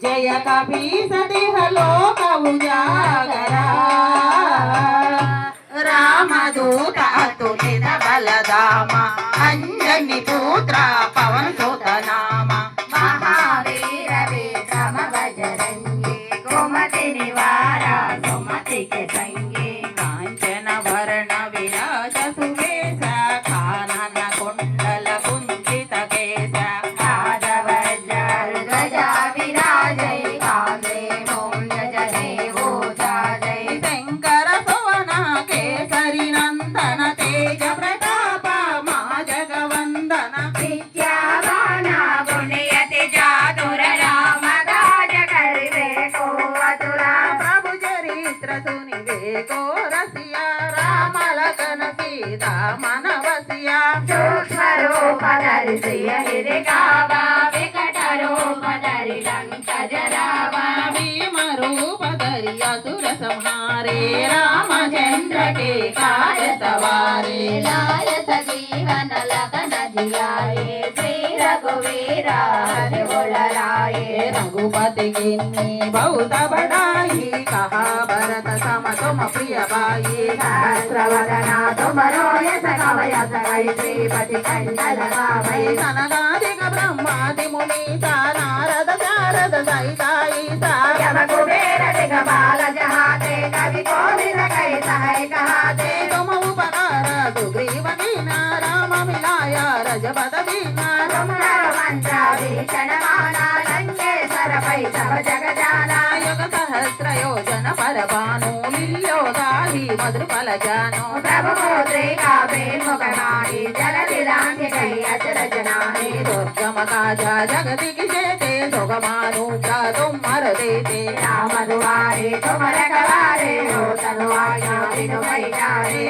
जय कपीसतिहलोक उजागरा रामदूत अतुलित बलधाम अंजनी पुत्र पवन सुत नाम महावीर विक्रम बजरंगी गोमति निवारा सुमति के संगी कांचन वर्ण विराज सुकेश कानन कुंडल कुंचित केश ध्वजा विराजै कांधे मूंज जनेऊ जाजै शंकर सुवन केसरी नंदन तेज प्रताप मा जगवंदन विद्यावान गुणयति चातुर राम काज करिबे को अतुरा प्रभु चरित्र सुनिबे को रसिया राम लखन सीता मन बसिया सूक्ष्म रूप धरि सिय हिरि गावा विकट रूप धरि लंक जरावा भीम रूप धरि असुर संहारे रामचंद्र के काज सवारे लाय सजीवन लखन जियाए श्री रघुवीरा हरि बोल लाए रघुपति किन्नी बहुत बड़ाई कहा भरत सम तुम प्रिय भाई सहस्रवदना तुमरो यस कवय सकै श्रीपति कंचन गावै सनकादिक ब्रह्मादि मुनीता नारद शारद सहिता ईसा यम कुबेर दिगपाल जहाते कवि कोविद कै सहै कहाते तुम उपकार सुग्रीव कीना राम मिलाया रजपद दीना तुम करो मंत्र भीषण माना लंकेश्वर पै सब जग जाना युग सहस्र योजन पर भानु लील्यो दाहि मधुर फल जानो प्रभु मुद्रिका मुख नारी जल दिलांग कही अचरज नारी दुर्गम काजा जगति किसेते सुगमानु तुम मर देते राम दुआरे तुम रखवारे हो तनुआया बिनु भई जाए।